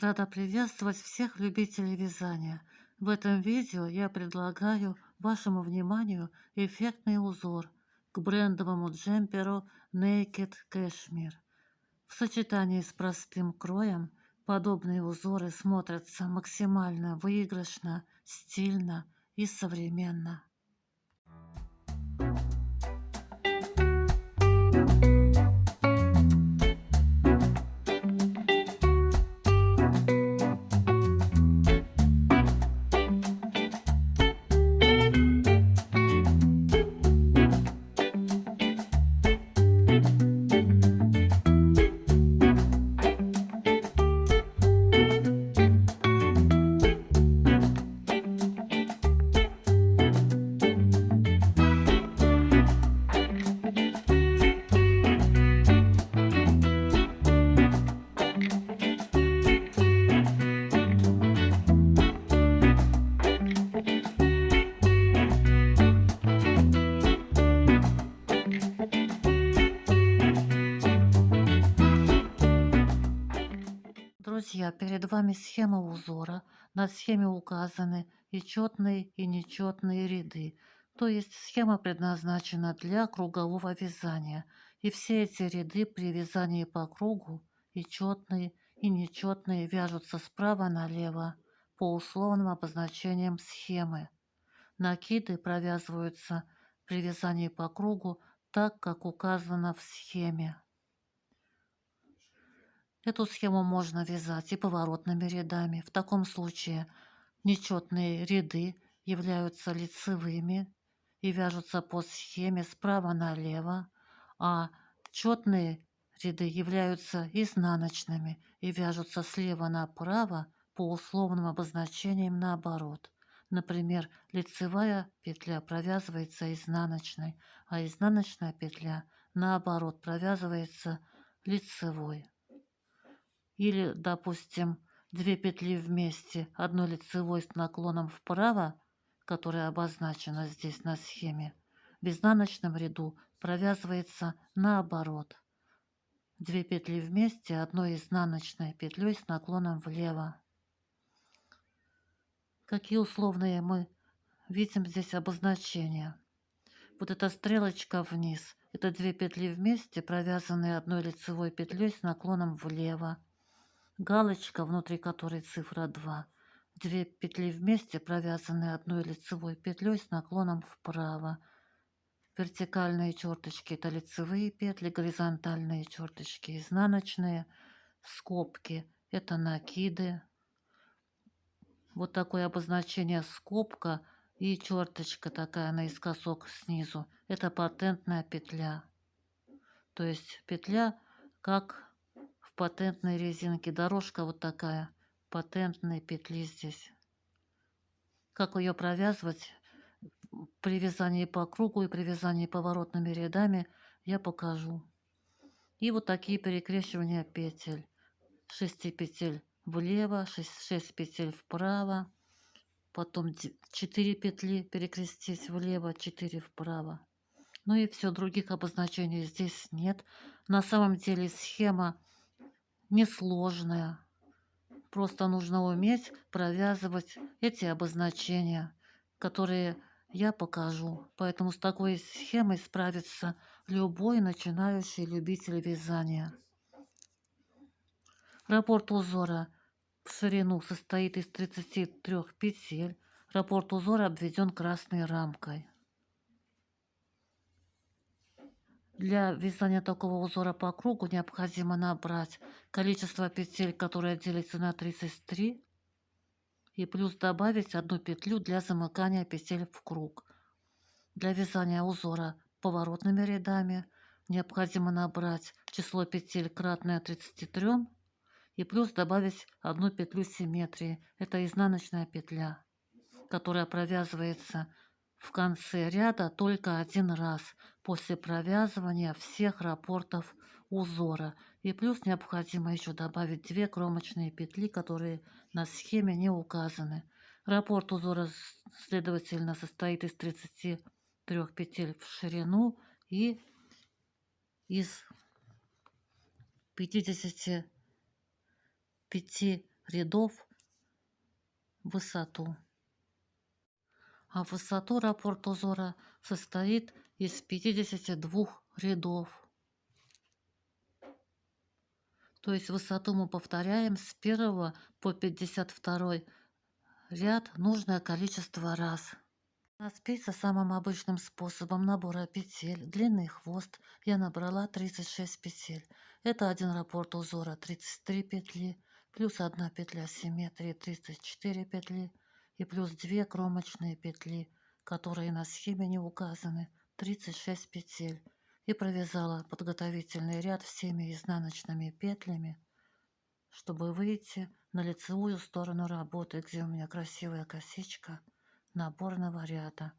Рада приветствовать всех любителей вязания. В этом видео я предлагаю вашему вниманию эффектный узор к брендовому джемперу Naked Cashmere. В сочетании с простым кроем подобные узоры смотрятся максимально выигрышно, стильно и современно. Друзья, перед вами схема узора. На схеме указаны и четные, и нечетные ряды. То есть схема предназначена для кругового вязания. И все эти ряды при вязании по кругу, и четные, и нечетные, вяжутся справа налево по условным обозначениям схемы. Накиды провязываются при вязании по кругу так, как указано в схеме. Эту схему можно вязать и поворотными рядами. В таком случае нечетные ряды являются лицевыми и вяжутся по схеме справа налево, а четные ряды являются изнаночными и вяжутся слева направо по условным обозначениям наоборот. Например, лицевая петля провязывается изнаночной, а изнаночная петля наоборот провязывается лицевой. Или, допустим, две петли вместе, одной лицевой с наклоном вправо, которая обозначена здесь на схеме, в изнаночном ряду провязывается наоборот. Две петли вместе, одной изнаночной петлей с наклоном влево. Какие условные мы видим здесь обозначения? Вот эта стрелочка вниз, это две петли вместе, провязанные одной лицевой петлей с наклоном влево. Галочка, внутри которой цифра 2. Две петли вместе, провязанные одной лицевой петлей с наклоном вправо. Вертикальные черточки – это лицевые петли, горизонтальные черточки – изнаночные, скобки – это накиды. Вот такое обозначение скобка и черточка такая наискосок снизу – это патентная петля. То есть петля как в патентной резинке, дорожка вот такая, патентной петли здесь. Как ее провязывать при вязании по кругу и при вязании поворотными рядами, я покажу. И вот такие перекрещивания петель. 6 петель влево, 6 петель вправо, потом 4 петли перекрестись влево, 4 вправо. Ну и все, других обозначений здесь нет. На самом деле схема несложная. Просто нужно уметь провязывать эти обозначения, которые я покажу. Поэтому с такой схемой справится любой начинающий любитель вязания. Раппорт узора в ширину состоит из 33 петель. Раппорт узора обведен красной рамкой. Для вязания такого узора по кругу необходимо набрать количество петель, которое делится на 33, и плюс добавить одну петлю для замыкания петель в круг. Для вязания узора поворотными рядами необходимо набрать число петель кратное 33 и плюс добавить одну петлю симметрии. Это изнаночная петля, которая провязывается в конце ряда только один раз после провязывания всех раппортов узора. И плюс необходимо еще добавить 2 кромочные петли, которые на схеме не указаны. Раппорт узора, следовательно, состоит из 33 петель в ширину и из 55 рядов в высоту. А в высоту раппорт узора состоит из 52 рядов. То есть высоту мы повторяем с 1 по 52 ряд нужное количество раз. На спице самым обычным способом набора петель длинный хвост я набрала 36 петель. Это один раппорт узора 33 петли, плюс 1 петля симметрии 34 петли и плюс 2 кромочные петли, которые на схеме не указаны, 36 петель. И провязала подготовительный ряд всеми изнаночными петлями, чтобы выйти на лицевую сторону работы, где у меня красивая косичка наборного ряда.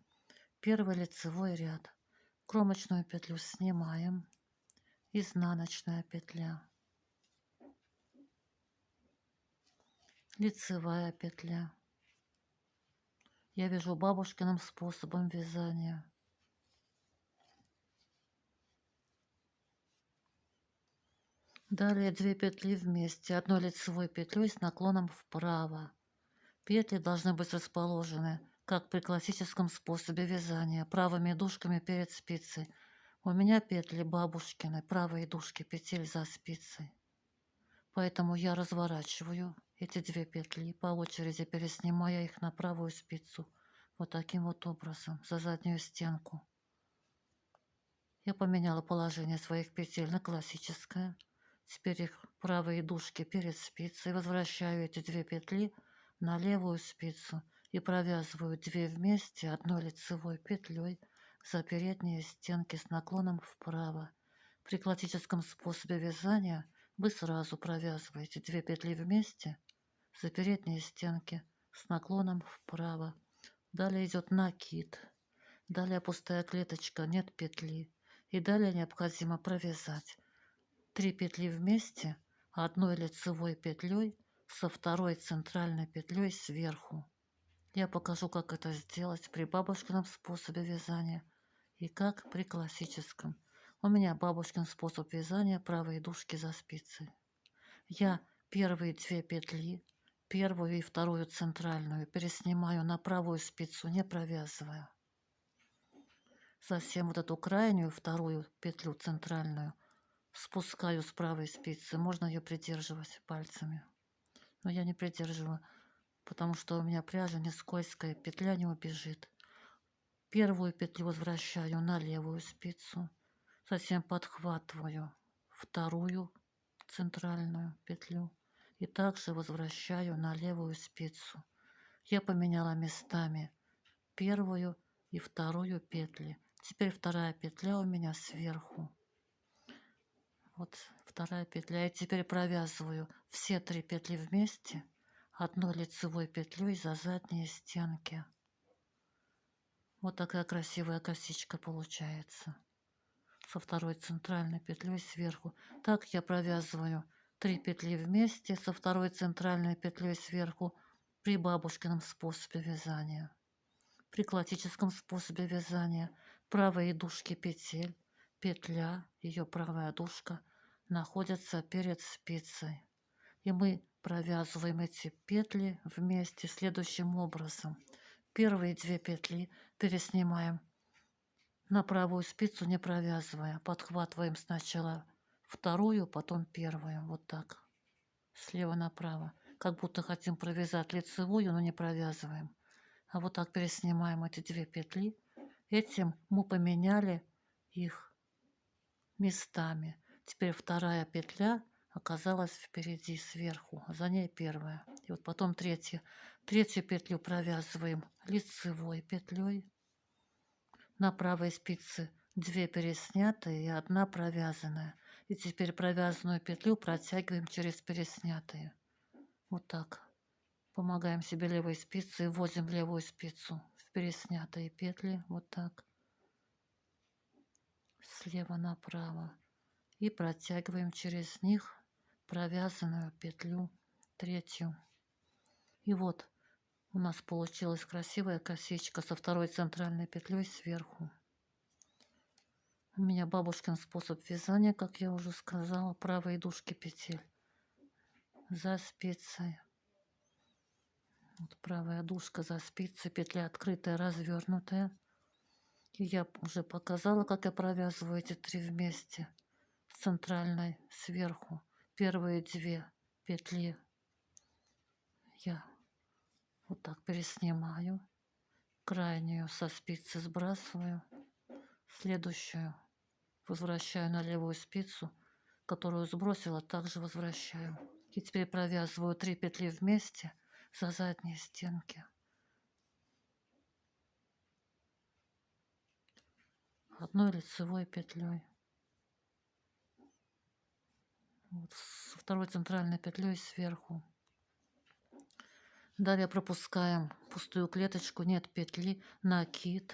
Первый лицевой ряд. Кромочную петлю снимаем, изнаночная петля, лицевая петля. Я вяжу бабушкиным способом вязания. Далее 2 петли вместе, одной лицевой петлей с наклоном вправо. Петли должны быть расположены, как при классическом способе вязания, правыми дужками перед спицей. У меня петли бабушкины, правые дужки петель за спицей. Поэтому я разворачиваю эти 2 петли, по очереди переснимая их на правую спицу, вот таким вот образом, за заднюю стенку. Я поменяла положение своих петель на классическое. Теперь их правые дужки перед спицей. Возвращаю эти 2 петли на левую спицу и провязываю 2 вместе одной лицевой петлей за передние стенки с наклоном вправо. При классическом способе вязания вы сразу провязываете 2 петли вместе за передние стенки с наклоном вправо. Далее идет накид. Далее пустая клеточка, нет петли. И далее необходимо провязать 3 петли вместе одной лицевой петлей со второй центральной петлей сверху. Я покажу, как это сделать при бабушкином способе вязания и как при классическом. У меня бабушкин способ вязания, правые дужки за спицей. Я первые 2 петли, первую и вторую центральную, переснимаю на правую спицу, не провязывая. Затем вот эту крайнюю вторую петлю центральную спускаю с правой спицы. Можно ее придерживать пальцами, но я не придерживаю, потому что у меня пряжа не скользкая, петля не убежит. Первую петлю возвращаю на левую спицу, затем подхватываю вторую центральную петлю и также возвращаю на левую спицу. Я поменяла местами первую и вторую петли. Теперь вторая петля у меня сверху. Вот вторая петля. И теперь провязываю все 3 петли вместе одной лицевой петлей за задние стенки. Вот такая красивая косичка получается. Со второй центральной петлей сверху. Так я провязываю 3 петли вместе со второй центральной петлей сверху при бабушкином способе вязания. При классическом способе вязания правые дужки петель, петля, ее правая дужка находятся перед спицей. И мы провязываем эти петли вместе следующим образом. Первые 2 петли переснимаем на правую спицу, не провязывая. Подхватываем сначала вторую, потом первую. Вот так. Слева направо. Как будто хотим провязать лицевую, но не провязываем. А вот так переснимаем эти 2 петли. Этим мы поменяли их местами. Теперь вторая петля оказалась впереди, сверху, а за ней первая. И вот потом третья. Третью петлю провязываем лицевой петлей. На правой спице 2 переснятые и 1 провязанная. И теперь провязанную петлю протягиваем через переснятые. Вот так. Помогаем себе левой спицей, вводим левую спицу в переснятые петли, вот так, слева направо, и протягиваем через них провязанную петлю третью. И вот у нас получилась красивая косичка со второй центральной петлей сверху. У меня бабушкин способ вязания, как я уже сказала, правые дужки петель за спицей. Вот правая дужка за спицей, петля открытая, развернутая. И я уже показала, как я провязываю эти 3 вместе с центральной сверху. Первые 2 петли я вот так переснимаю, крайнюю со спицы сбрасываю, следующую возвращаю на левую спицу, которую сбросила, также возвращаю. И теперь провязываю 3 петли вместе за задние стенки. Одной лицевой петлей. Вот, со второй центральной петлей сверху. Далее пропускаем пустую клеточку, нет петли, накид.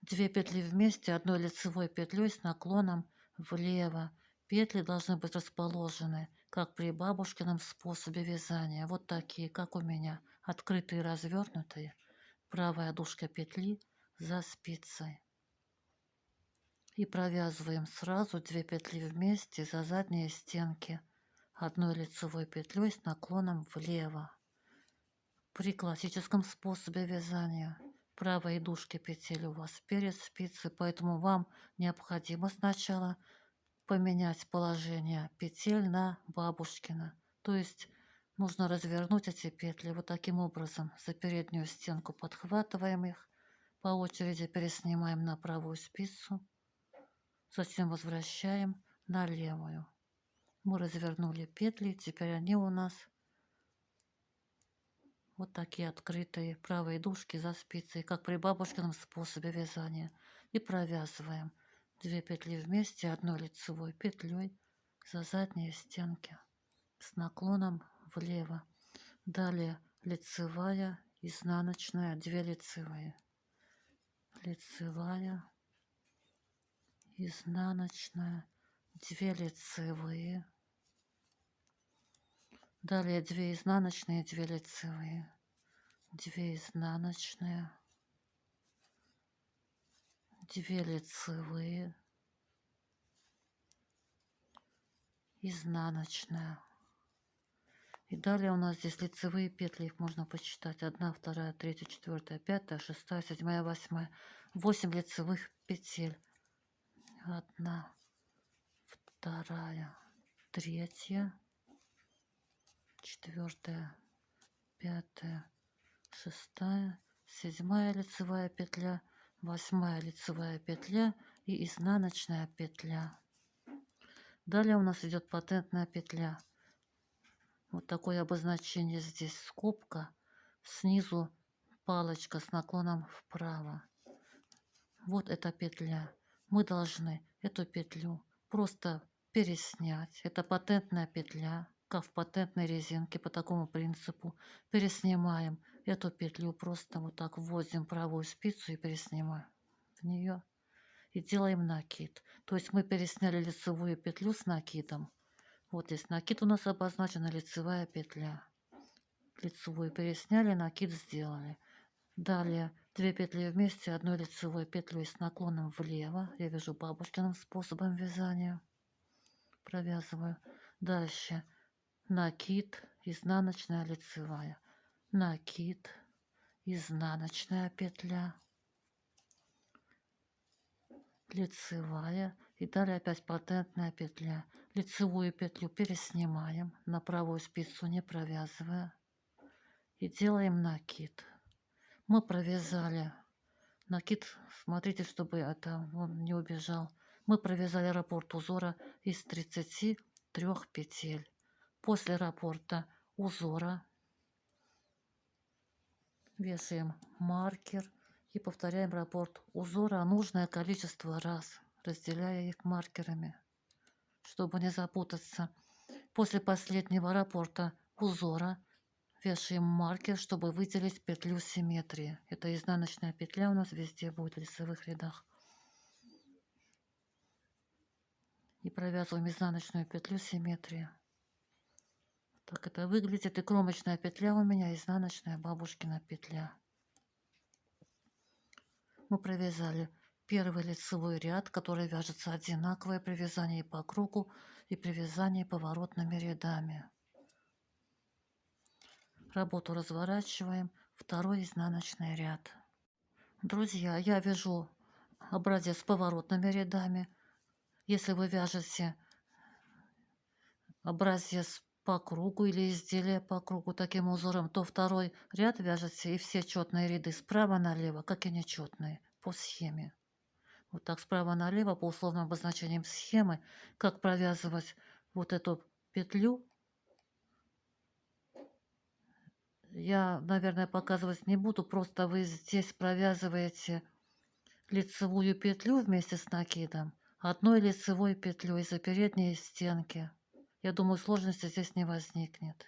2 петли вместе, одной лицевой петлей с наклоном влево. Петли должны быть расположены, как при бабушкином способе вязания. Вот такие, как у меня, открытые, развернутые. Правая дужка петли за спицей. И провязываем сразу 2 петли вместе за задние стенки одной лицевой петлей с наклоном влево. При классическом способе вязания правой дужки петель у вас перед спицей, поэтому вам необходимо сначала поменять положение петель на бабушкина. То есть нужно развернуть эти петли вот таким образом. За переднюю стенку подхватываем их, по очереди переснимаем на правую спицу, затем возвращаем на левую. Мы развернули петли, теперь они у нас вот такие открытые правые дужки за спицей, как при бабушкином способе вязания. И провязываем 2 петли вместе одной лицевой петлей за задние стенки с наклоном влево. Далее лицевая, изнаночная, 2 лицевые. Лицевая, изнаночная, 2 лицевые. Далее 2 изнаночные, 2 лицевые. 2 изнаночные, 2 лицевые, изнаночная. И далее у нас здесь лицевые петли, их можно посчитать. 1, 2, 3, 4, 5, 6, 7, 8. 8 лицевых петель. 1, 2, 3, 4, 5, 6, 7 лицевая петля, 8 лицевая петля и изнаночная петля. Далее у нас идет патентная петля. Вот такое обозначение здесь: скобка, снизу палочка с наклоном вправо. Вот эта петля. Мы должны эту петлю просто переснять. Это патентная петля, как в патентной резинке, по такому принципу. Переснимаем эту петлю, просто вот так вводим правую спицу и переснимаем в нее. И делаем накид. То есть мы пересняли лицевую петлю с накидом. Вот здесь накид у нас обозначена, лицевая петля. Лицевую пересняли, накид сделали. Далее 2 петли вместе одной лицевой петлей с наклоном влево. Я вяжу бабушкиным способом вязания. Провязываю. Дальше накид, изнаночная, лицевая. Накид, изнаночная петля, лицевая. И далее опять патентная петля. Лицевую петлю переснимаем на правую спицу, не провязывая. И делаем накид. Мы провязали накид, смотрите, чтобы это он не убежал. Мы провязали раппорт узора из 33 петель. После раппорта узора вешаем маркер и повторяем раппорт узора нужное количество раз, разделяя их маркерами, чтобы не запутаться. После последнего раппорта узора вешаем маркер, чтобы выделить петлю симметрии. Это изнаночная петля у нас везде будет в лицевых рядах. И провязываем изнаночную петлю симметрии. Так это выглядит. И кромочная петля у меня, изнаночная бабушкина петля. Мы провязали первый лицевой ряд, который вяжется одинаковое при вязании по кругу и при вязании поворотными рядами. Работу разворачиваем, второй изнаночный ряд. Друзья, я вяжу образец с поворотными рядами. Если вы вяжете образец по кругу или изделие по кругу таким узором, то второй ряд вяжете и все четные ряды справа налево, как и нечетные, по схеме. Вот так справа налево по условным обозначениям схемы, как провязывать вот эту петлю. Я, наверное, показывать не буду, просто вы здесь провязываете лицевую петлю вместе с накидом, одной лицевой петлей за передние стенки. Я думаю, сложности здесь не возникнет.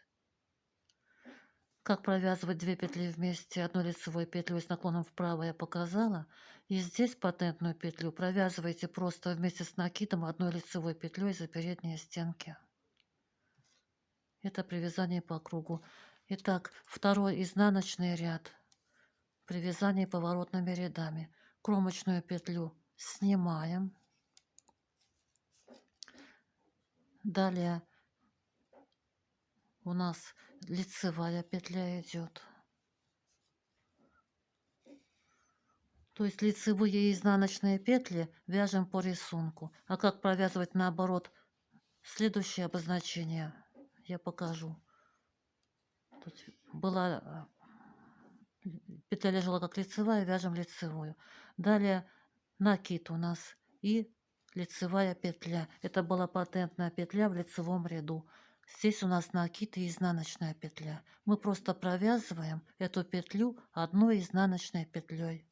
Как провязывать 2 петли вместе одной лицевой петлей с наклоном вправо я показала. И здесь патентную петлю провязывайте просто вместе с накидом одной лицевой петлей за передние стенки. Это при вязании по кругу. Итак, второй изнаночный ряд при вязании поворотными рядами. Кромочную петлю снимаем. Далее у нас лицевая петля идет. То есть лицевые и изнаночные петли вяжем по рисунку. А как провязывать наоборот следующее обозначение я покажу. Тут была петля лежала как лицевая, вяжем лицевую. Далее накид у нас и лицевая петля. Это была патентная петля в лицевом ряду. Здесь у нас накид и изнаночная петля. Мы просто провязываем эту петлю одной изнаночной петлей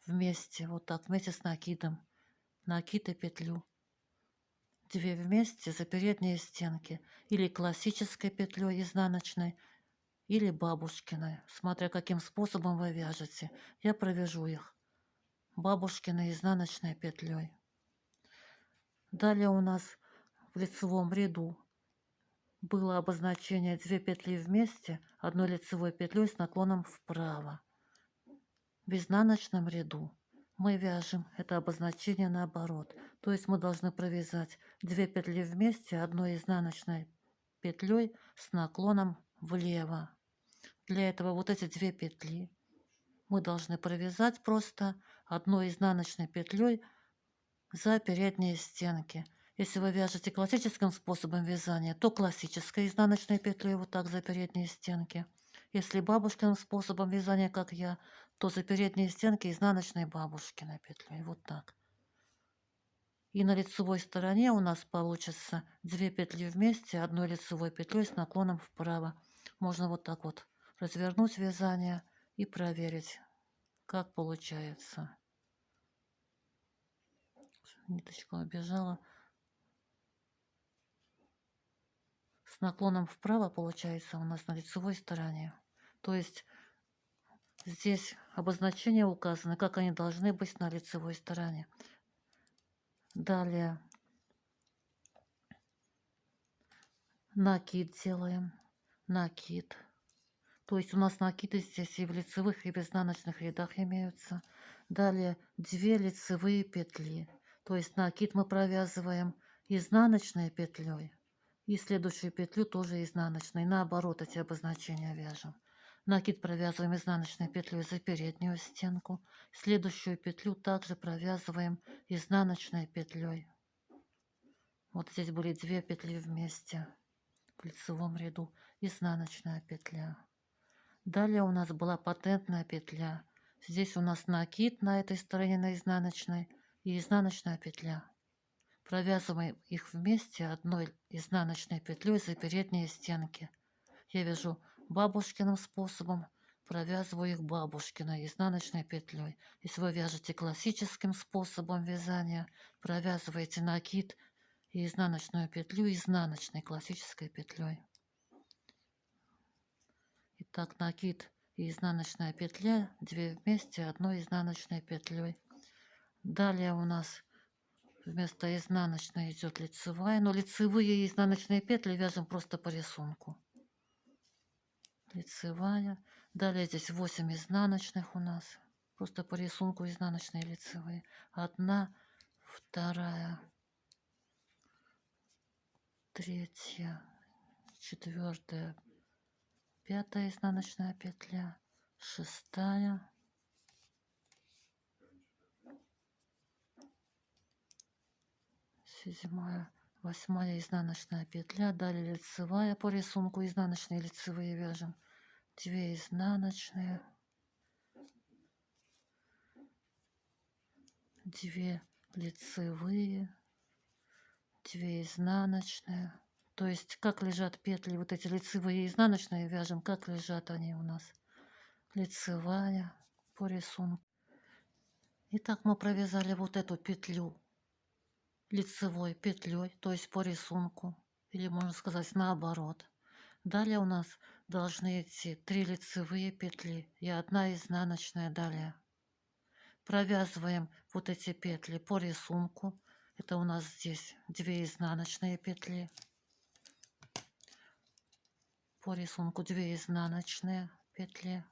вместе, вот так, вместе с накидом. Накид и петлю. 2 вместе за передние стенки. Или классической петлей изнаночной, или бабушкиной, смотря каким способом вы вяжете. Я провяжу их бабушкиной изнаночной петлей. Далее у нас в лицевом ряду было обозначение 2 петли вместе одной лицевой петлей с наклоном вправо. В изнаночном ряду мы вяжем это обозначение наоборот. То есть мы должны провязать 2 петли вместе одной изнаночной петлей с наклоном влево. Для этого вот эти 2 петли мы должны провязать просто одной изнаночной петлей за передние стенки. Если вы вяжете классическим способом вязания, то классической изнаночной петлей вот так за передние стенки. Если бабушкиным способом вязания, как я, то за передние стенки изнаночной бабушкиной петлей. Вот так. И на лицевой стороне у нас получится 2 петли вместе одной лицевой петлей с наклоном вправо. Можно вот так вот развернуть вязание и проверить, как получается. Ниточка убежала. С наклоном вправо получается у нас на лицевой стороне. То есть здесь обозначения указаны, как они должны быть на лицевой стороне. Далее накид делаем. Накид. То есть у нас накиды здесь и в лицевых, и в изнаночных рядах имеются. Далее 2 лицевые петли. То есть накид мы провязываем изнаночной петлей. И следующую петлю тоже изнаночной. Наоборот эти обозначения вяжем. Накид провязываем изнаночной петлей за переднюю стенку. Следующую петлю также провязываем изнаночной петлей. Вот здесь были 2 петли вместе в лицевом ряду. Изнаночная петля. Далее у нас была патентная петля. Здесь у нас накид на этой стороне, на изнаночной, и изнаночная петля. Провязываем их вместе одной изнаночной петлей за передние стенки. Я вяжу бабушкиным способом, провязываю их бабушкиной изнаночной петлей. Если вы вяжете классическим способом вязания, провязываете накид и изнаночную петлю изнаночной классической петлей. Итак, накид и изнаночная петля, 2 вместе одной изнаночной петлей. Далее у нас вместо изнаночной идет лицевая, но лицевые и изнаночные петли вяжем просто по рисунку. Лицевая. Далее здесь 8 изнаночных у нас, просто по рисунку изнаночные и лицевые. 1, 2, 3, 4, 5 изнаночная петля, 6, 7, 8 изнаночная петля, далее лицевая по рисунку, изнаночные лицевые вяжем, 2 изнаночные, 2 лицевые, 2 изнаночные. То есть как лежат петли, вот эти лицевые и изнаночные вяжем, как лежат они у нас. Лицевая по рисунку. Итак, мы провязали вот эту петлю лицевой петлей, то есть по рисунку, или можно сказать наоборот. Далее у нас должны идти 3 лицевые петли и 1 изнаночная далее. Провязываем вот эти петли по рисунку. Это у нас здесь 2 изнаночные петли. По рисунку 2 изнаночные петли.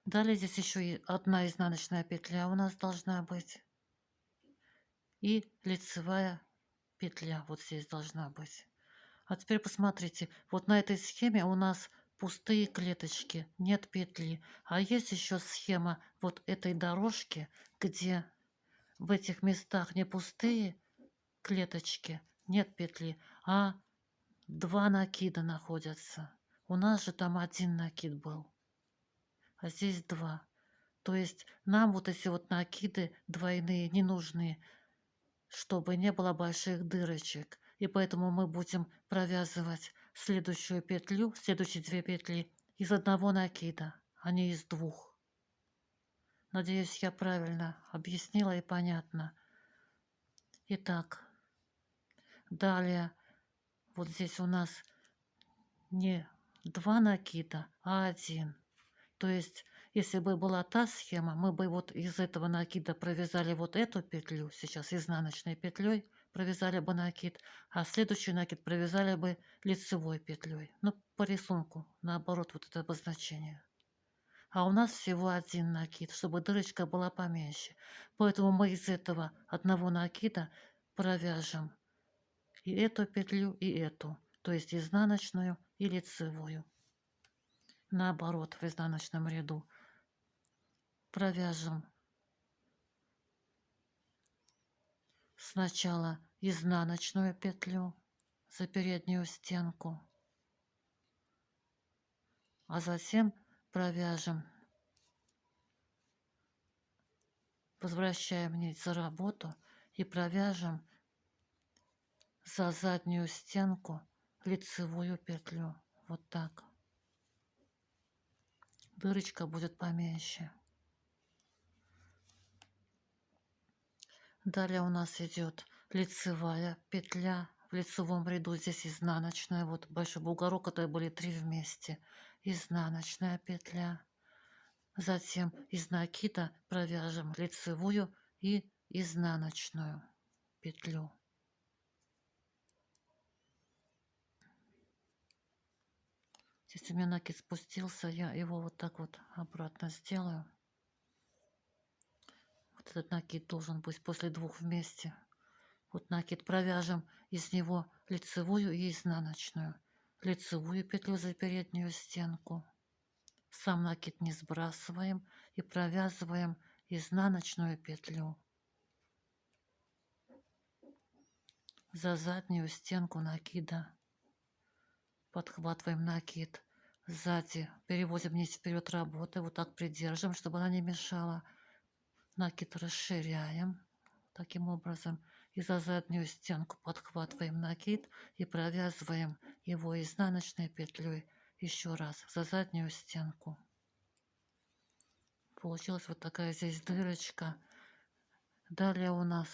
Далее здесь еще и 1 изнаночная петля у нас должна быть. И лицевая петля вот здесь должна быть. А теперь посмотрите, вот на этой схеме у нас пустые клеточки, нет петли. А есть еще схема вот этой дорожки, где в этих местах не пустые клеточки, нет петли, а 2 накида находятся. У нас же там 1 накид был, а здесь 2. То есть нам вот эти вот накиды двойные не нужны, чтобы не было больших дырочек. И поэтому мы будем провязывать следующую петлю, следующие 2 петли из 1 накида, а не из 2. Надеюсь, я правильно объяснила и понятно. Итак, далее вот здесь у нас не 2 накида, а 1. То есть, если бы была та схема, мы бы вот из этого накида провязали вот эту петлю, сейчас изнаночной петлей провязали бы накид, а следующий накид провязали бы лицевой петлей. Ну, по рисунку, наоборот, вот это обозначение. А у нас всего 1 накид, чтобы дырочка была поменьше. Поэтому мы из этого 1 накида провяжем и эту петлю, и эту. То есть изнаночную и лицевую. Наоборот, в изнаночном ряду. Провяжем сначала изнаночную петлю за переднюю стенку, а затем провяжем, возвращаем нить за работу и провяжем за заднюю стенку лицевую петлю. Вот так. Дырочка будет поменьше. Далее у нас идет лицевая петля. В лицевом ряду здесь изнаночная. Вот большой бугорок, это были 3 вместе. Изнаночная петля. Затем из накида провяжем лицевую и изнаночную петлю. Здесь у меня накид спустился, я его вот так вот обратно сделаю. Вот этот накид должен быть после 2 вместе. Вот накид провяжем из него лицевую и изнаночную. Лицевую петлю за переднюю стенку. Сам накид не сбрасываем и провязываем изнаночную петлю за заднюю стенку накида. Подхватываем накид сзади, переводим нить вперед работы, вот так придержим, чтобы она не мешала. Накид расширяем таким образом и за заднюю стенку подхватываем накид и провязываем его изнаночной петлей еще раз за заднюю стенку. Получилась вот такая здесь дырочка. Далее у нас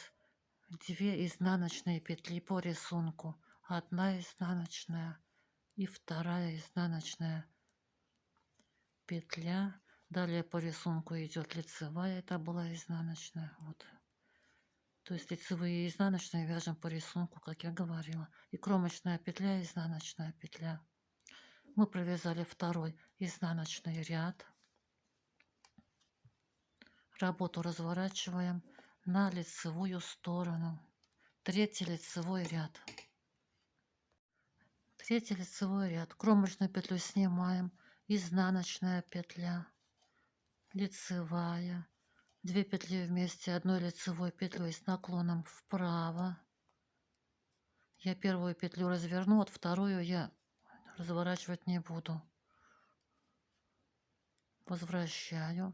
2 изнаночные петли по рисунку, 1 изнаночная и 2 изнаночная петля. Далее по рисунку идет лицевая, это была изнаночная. Вот. То есть лицевые и изнаночные вяжем по рисунку, как я говорила. И кромочная петля, изнаночная петля. Мы провязали 2 изнаночный ряд. Работу разворачиваем на лицевую сторону. 3 лицевой ряд. третий лицевой ряд, кромочную петлю снимаем, изнаночная петля, лицевая, 2 петли вместе одной лицевой петлей с наклоном вправо. Я первую петлю разверну, вот вторую я разворачивать не буду. Возвращаю.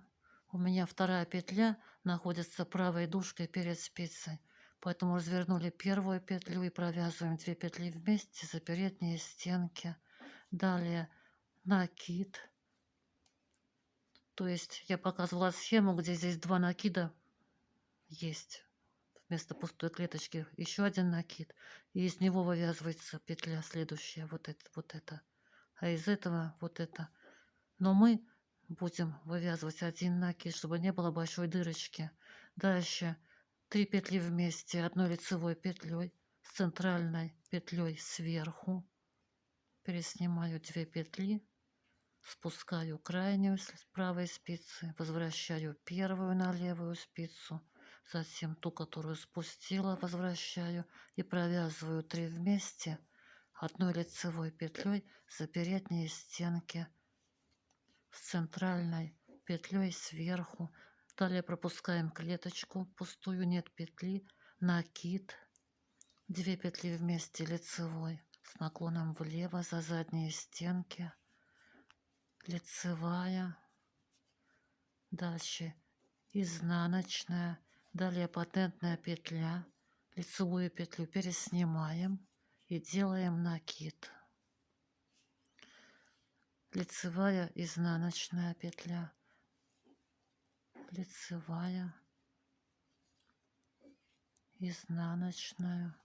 У меня вторая петля находится правой дужкой перед спицей, поэтому развернули первую петлю и провязываем 2 петли вместе за передние стенки. Далее накид. То есть я показывала схему, где здесь 2 накида есть. Вместо пустой клеточки еще один накид. И из него вывязывается петля следующая. Вот это. А из этого вот это. Но мы будем вывязывать один накид, чтобы не было большой дырочки. Дальше 3 петли вместе одной лицевой петлей с центральной петлей сверху. Переснимаю 2 петли, спускаю крайнюю с правой спицы, возвращаю первую на левую спицу, затем ту, которую спустила, возвращаю и провязываю 3 вместе одной лицевой петлей за передние стенки с центральной петлей сверху. Далее пропускаем клеточку пустую, нет петли, накид, 2 петли вместе лицевой с наклоном влево за задние стенки, лицевая, дальше изнаночная, далее патентная петля, лицевую петлю переснимаем и делаем накид. Лицевая, изнаночная петля, лицевая, изнаночная,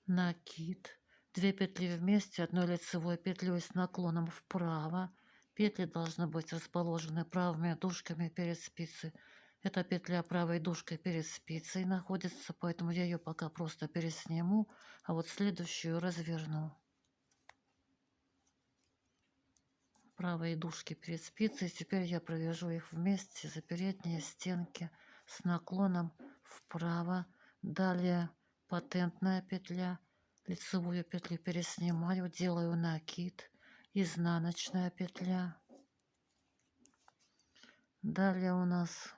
накид, 2 петли вместе одной лицевой петлей с наклоном вправо. Петли должны быть расположены правыми дужками перед спицей. Эта петля правой дужкой перед спицей находится, поэтому я ее пока просто пересниму, а вот следующую разверну. Правые дужки перед спицей. Теперь я провяжу их вместе за передние стенки с наклоном вправо. Далее патентная петля, лицевую петлю переснимаю, делаю накид, изнаночная петля. Далее у нас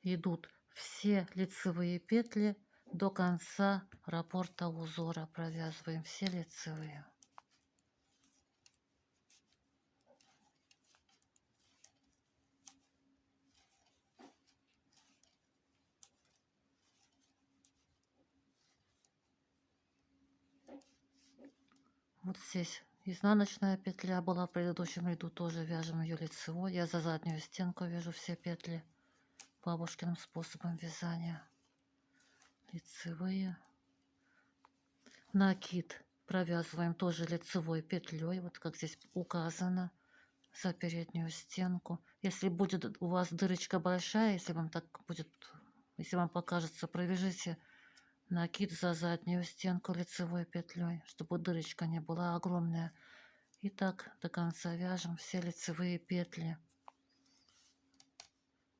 идут все лицевые петли до конца раппорта узора. Провязываем все лицевые. Вот здесь изнаночная петля была в предыдущем ряду, тоже вяжем ее лицевой. Я за заднюю стенку вяжу все петли бабушкиным способом вязания. Лицевые. Накид провязываем тоже лицевой петлей, вот как здесь указано, за переднюю стенку. Если будет у вас дырочка большая, если вам так будет, если вам покажется, провяжите накид за заднюю стенку лицевой петлей, чтобы дырочка не была огромная. И так до конца вяжем все лицевые петли.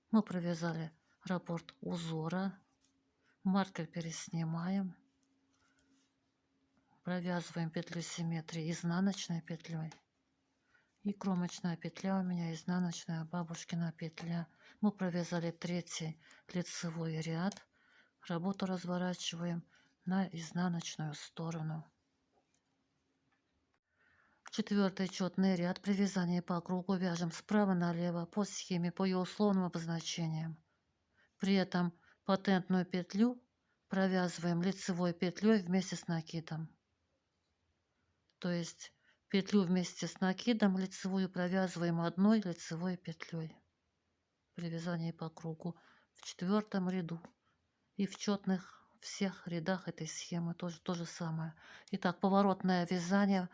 Мы провязали раппорт узора. Маркер переснимаем. Провязываем петлю симметрии изнаночной петлей. И кромочная петля у меня изнаночная бабушкина петля. Мы провязали 3-й лицевой ряд. Работу разворачиваем на изнаночную сторону. 4-й четный ряд. При вязании по кругу вяжем справа налево по схеме, по ее условным обозначениям. При этом патентную петлю провязываем лицевой петлей вместе с накидом. То есть петлю вместе с накидом лицевую провязываем одной лицевой петлей при вязании по кругу в 4-м ряду и в четных всех рядах этой схемы тоже то же самое. Итак, поворотное вязание,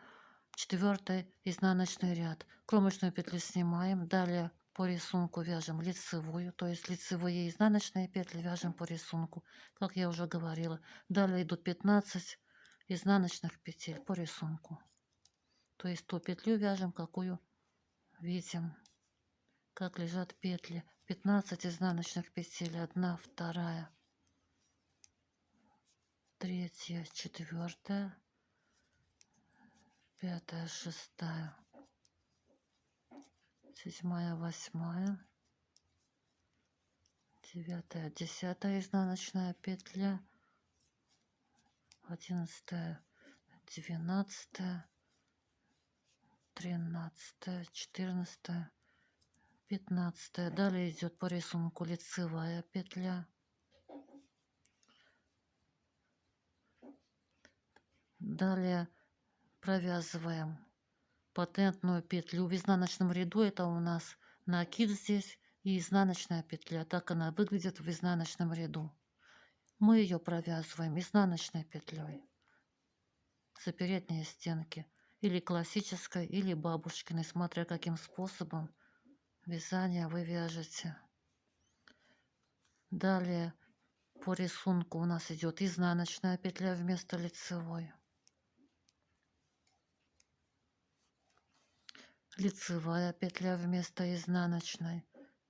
4-й изнаночный ряд. Кромочную петлю снимаем, далее по рисунку вяжем лицевую, то есть лицевые и изнаночные петли вяжем по рисунку, как я уже говорила. Далее идут 15 изнаночных петель по рисунку. То есть ту петлю вяжем, какую видим, как лежат петли. 15 изнаночных петель, 1, 2, 3, 4, 5, 6, 7, 8, 9, 10 изнаночная петля, 11, 12, 13, 14, 15. Далее идет по рисунку лицевая петля. Далее провязываем патентную петлю в изнаночном ряду. Это у нас накид здесь и изнаночная петля. Так она выглядит в изнаночном ряду. Мы ее провязываем изнаночной петлей за передние стенки, или классической, или бабушкиной, смотря каким способом вязания вы вяжете. Далее по рисунку у нас идет изнаночная петля вместо лицевой. Лицевая петля вместо изнаночной.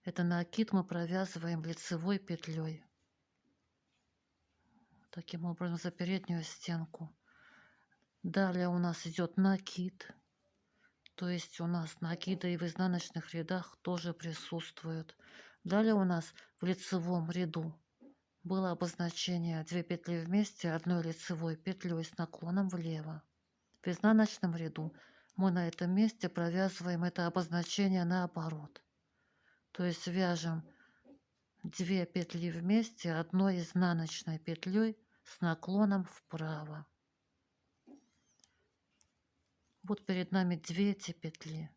Это накид мы провязываем лицевой петлей. Таким образом за переднюю стенку. Далее у нас идет накид. То есть у нас накиды и в изнаночных рядах тоже присутствуют. Далее у нас в лицевом ряду было обозначение 2 петли вместе одной лицевой петлей с наклоном влево. В изнаночном ряду мы на этом месте провязываем это обозначение наоборот. То есть вяжем 2 петли вместе одной изнаночной петлей с наклоном вправо. Вот перед нами 2 эти петли.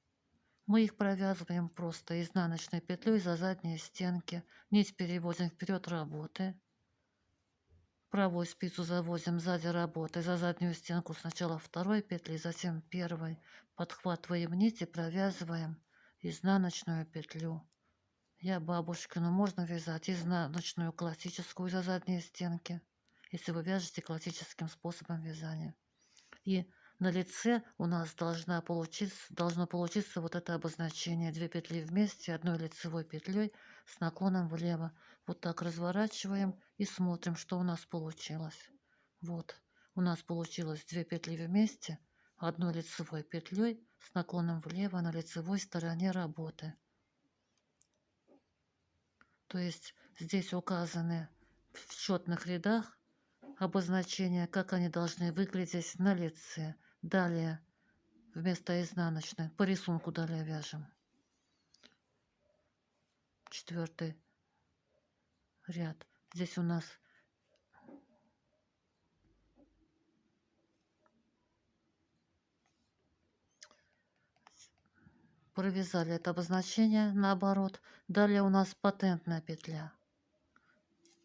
Мы их провязываем просто изнаночной петлей за задние стенки. Нить переводим вперед работы. Правую спицу заводим сзади работы за заднюю стенку сначала второй петли, затем первой. Подхватываем нить и провязываем изнаночную петлю. Я бабушкину можно вязать изнаночную классическую за задние стенки, если вы вяжете классическим способом вязания. И на лице у нас должно получиться вот это обозначение 2 петли вместе одной лицевой петлей с наклоном влево. Вот так разворачиваем и смотрим, что у нас получилось. Вот у нас получилось 2 петли вместе одной лицевой петлей с наклоном влево на лицевой стороне работы. То есть здесь указаны в счетных рядах обозначения, как они должны выглядеть на лице. Далее вместо изнаночной по рисунку далее вяжем. 4 ряд. Здесь у нас провязали это обозначение наоборот. Далее у нас патентная петля.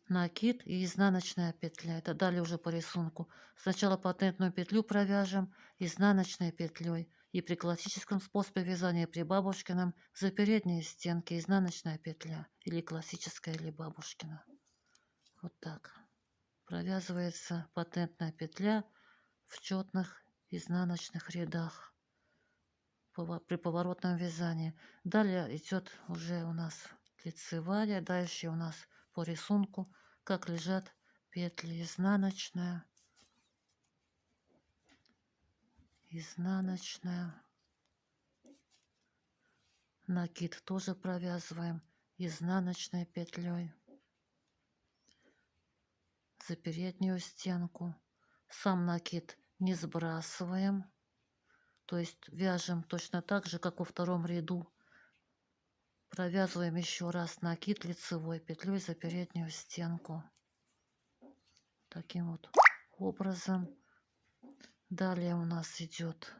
Накид и изнаночная петля. Это далее уже по рисунку. Сначала патентную петлю провяжем изнаночной петлей. И при классическом способе вязания при бабушкином за передние стенки изнаночная петля. Или классическая, или бабушкина. Вот так. Провязывается патентная петля в четных изнаночных рядах при поворотном вязании. Далее идет уже у нас лицевая. Дальше у нас по рисунку, как лежат петли. Изнаночная, изнаночная. Накид тоже провязываем изнаночной петлей за переднюю стенку. Сам накид не сбрасываем. То есть вяжем точно так же, как во втором ряду. Провязываем еще раз накид лицевой петлей за переднюю стенку. Таким вот образом. Далее у нас идет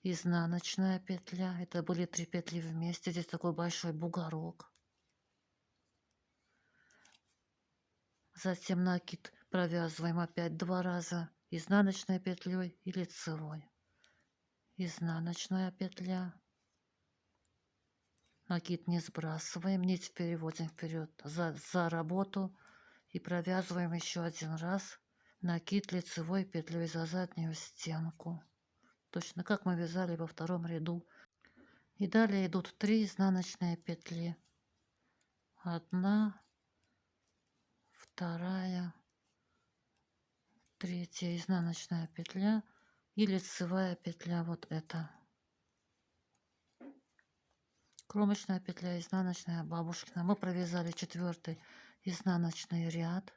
изнаночная петля. Это были 3 петли вместе. Здесь такой большой бугорок. Затем накид провязываем опять 2 раза изнаночной петлей и лицевой. Изнаночная петля. Накид не сбрасываем, нить переводим вперед за работу и провязываем еще 1 раз накид лицевой петлей за заднюю стенку. Точно как мы вязали во втором ряду. И далее идут 3 изнаночные петли. 1, 2, 3 изнаночная петля и лицевая петля вот эта. Кромочная петля, изнаночная, бабушкина. Мы провязали 4-й изнаночный ряд.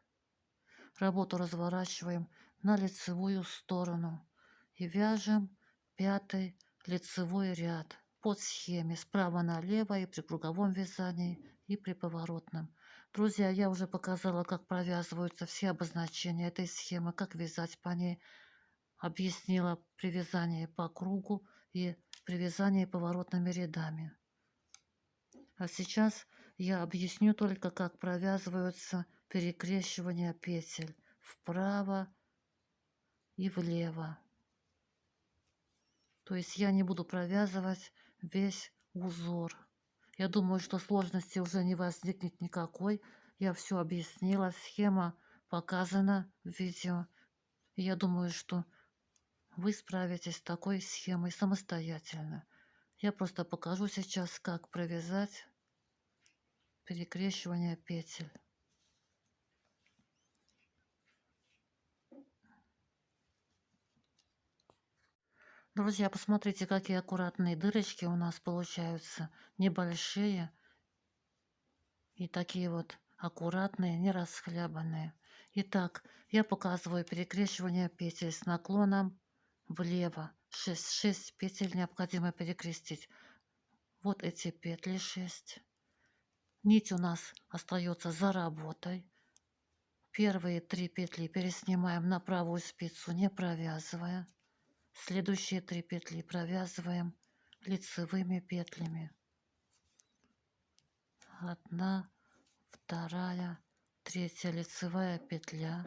Работу разворачиваем на лицевую сторону и вяжем 5-й лицевой ряд по схеме справа налево и при круговом вязании, и при поворотном. Друзья, я уже показала, как провязываются все обозначения этой схемы, как вязать по ней. Объяснила при вязании по кругу и при вязании поворотными рядами. А сейчас я объясню только, как провязываются перекрещивания петель вправо и влево. То есть я не буду провязывать весь узор. Я думаю, что сложности уже не возникнет никакой. Я все объяснила, схема показана в видео. И я думаю, что вы справитесь с такой схемой самостоятельно. Я просто покажу сейчас, как провязать перекрещивание петель. Друзья, посмотрите, какие аккуратные дырочки у нас получаются. Небольшие и такие вот аккуратные, не расхлябанные. Итак, я показываю перекрещивание петель с наклоном влево. 6 петель необходимо перекрестить. Вот эти петли 6. Нить у нас остается за работой. Первые 3 петли переснимаем на правую спицу, не провязывая. Следующие 3 петли провязываем лицевыми петлями. 1, 2, 3 лицевая петля.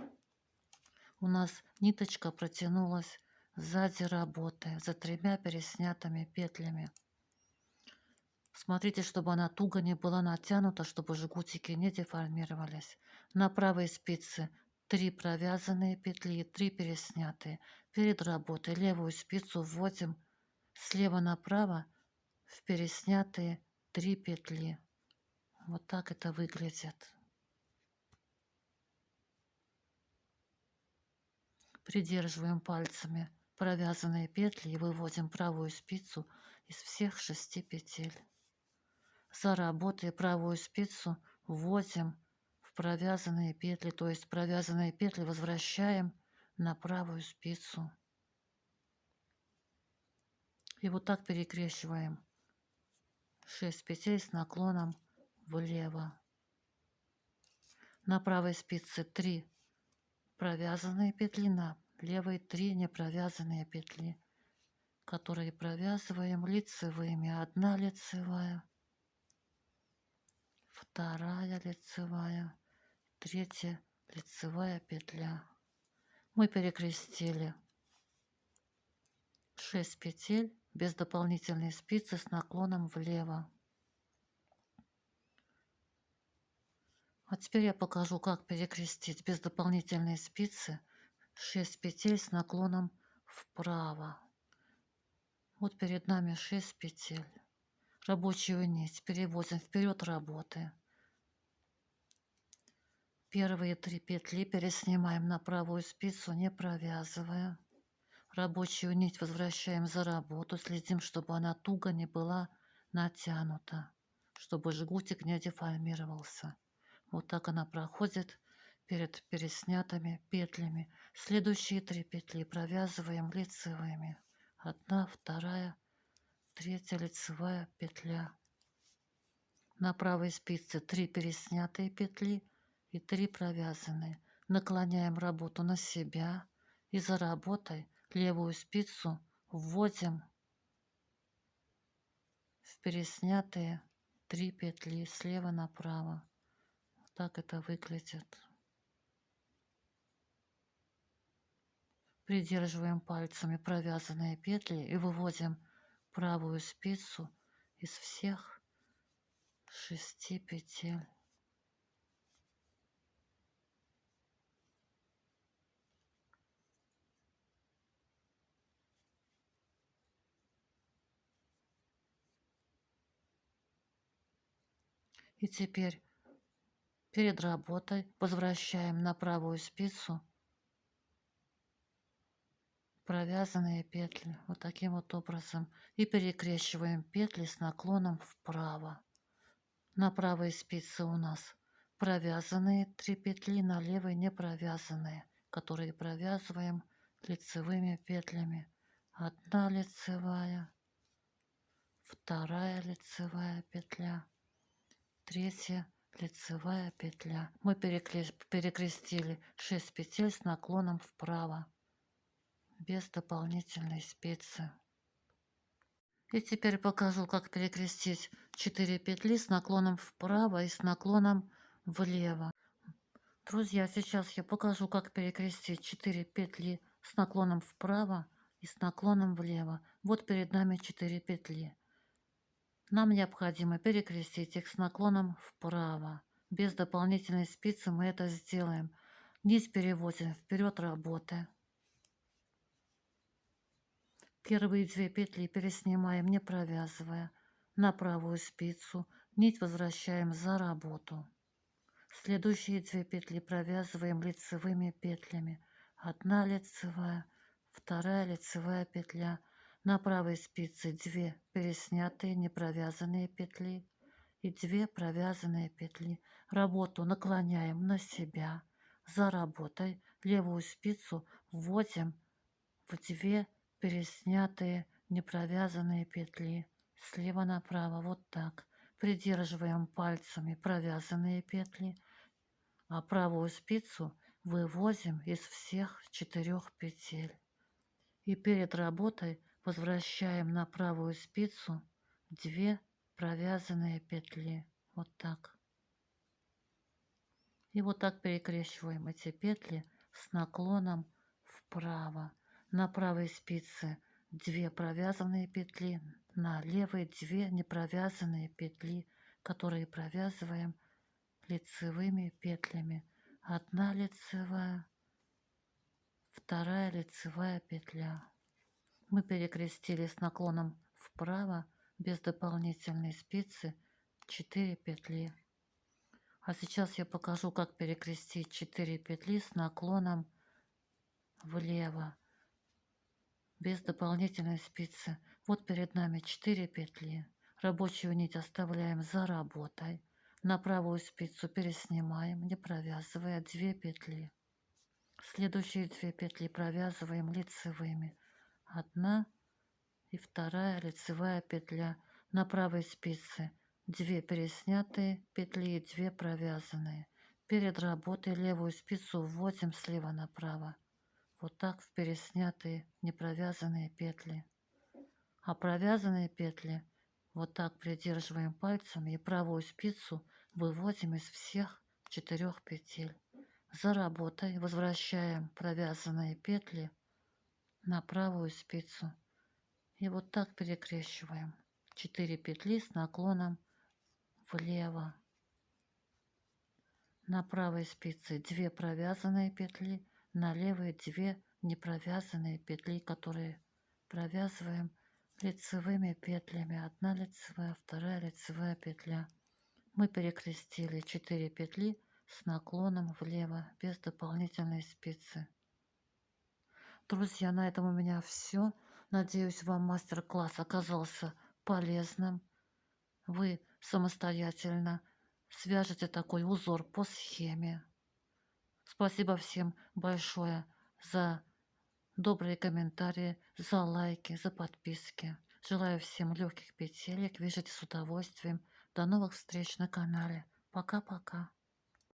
У нас ниточка протянулась сзади работы за 3 переснятыми петлями. Смотрите, чтобы она туго не была натянута, чтобы жгутики не деформировались. На правой спице 3 провязанные петли и 3 переснятые. Перед работой левую спицу вводим слева направо в переснятые 3 петли. Вот так это выглядит. Придерживаем пальцами провязанные петли и выводим правую спицу из всех 6 петель. За работой правую спицу вводим в провязанные петли, то есть провязанные петли возвращаем на правую спицу. И вот так перекрещиваем 6 петель с наклоном влево. На правой спице 3 провязанные петли, на левой 3 непровязанные петли, которые провязываем лицевыми. 1 лицевая, 2 лицевая, 3 лицевая петля. Мы перекрестили 6 петель без дополнительной спицы с наклоном влево. А теперь я покажу, как перекрестить без дополнительной спицы 6 петель с наклоном вправо. Вот перед нами 6 петель. Рабочую нить переводим вперед работы. Первые 3 петли переснимаем на правую спицу, не провязывая. Рабочую нить возвращаем за работу, следим, чтобы она туго не была натянута, чтобы жгутик не деформировался. Вот так она проходит перед переснятыми петлями. Следующие 3 петли провязываем лицевыми. 1, 2, 3 лицевая петля. На правой спице 3 переснятые петли и 3 провязанные. Наклоняем работу на себя и за работой левую спицу вводим в переснятые 3 петли слева направо. Так это выглядит. Придерживаем пальцами провязанные петли и выводим правую спицу из всех 6 петель. И теперь перед работой возвращаем на правую спицу провязанные петли вот таким вот образом и перекрещиваем петли с наклоном вправо. На правой спице у нас провязанные 3 петли, на левой не провязанные, которые провязываем лицевыми петлями. Одна лицевая, вторая лицевая петля, третья лицевая петля. Мы перекрестили 6 петель с наклоном вправо, без дополнительной спицы. И теперь покажу, как перекрестить 4 петли с наклоном вправо и с наклоном влево. Друзья, сейчас я покажу, как перекрестить 4 петли с наклоном вправо и с наклоном влево. Вот перед нами 4 петли. Нам необходимо перекрестить их с наклоном вправо. Без дополнительной спицы мы это сделаем. Низ переводим вперед работы. Первые 2 петли переснимаем, не провязывая. На правую спицу нить возвращаем за работу. Следующие 2 петли провязываем лицевыми петлями. Одна лицевая, вторая лицевая петля. На правой спице 2 переснятые не провязанные петли и 2 провязанные петли. Работу наклоняем на себя. За работой левую спицу вводим в 2 переснятые непровязанные петли слева направо, вот так. Придерживаем пальцами провязанные петли, а правую спицу выводим из всех 4 петель. И перед работой возвращаем на правую спицу 2 провязанные петли, вот так. И вот так перекрещиваем эти петли с наклоном вправо. На правой спице 2 провязанные петли, на левой 2 непровязанные петли, которые провязываем лицевыми петлями. Одна лицевая, вторая лицевая петля. Мы перекрестили с наклоном вправо без дополнительной спицы 4 петли. А сейчас я покажу, как перекрестить 4 петли с наклоном влево без дополнительной спицы. Вот перед нами 4 петли. Рабочую нить оставляем за работой. На правую спицу переснимаем, не провязывая 2 петли. Следующие 2 петли провязываем лицевыми. Одна и вторая лицевая петля. На правой спице 2 переснятые петли и 2 провязанные. Перед работой левую спицу вводим слева направо. Вот так в переснятые непровязанные петли. А провязанные петли вот так придерживаем пальцами и правую спицу выводим из всех 4 петель. За работой возвращаем провязанные петли на правую спицу. И вот так перекрещиваем 4 петли с наклоном влево. На правой спице 2 провязанные петли, на левой 2 непровязанные петли, которые провязываем лицевыми петлями. Одна лицевая, вторая лицевая петля. Мы перекрестили 4 петли с наклоном влево без дополнительной спицы. Друзья, на этом у меня все. Надеюсь, вам мастер-класс оказался полезным. Вы самостоятельно свяжете такой узор по схеме. Спасибо всем большое за добрые комментарии, за лайки, за подписки. Желаю всем легких петелек, вяжите с удовольствием. До новых встреч на канале. Пока-пока.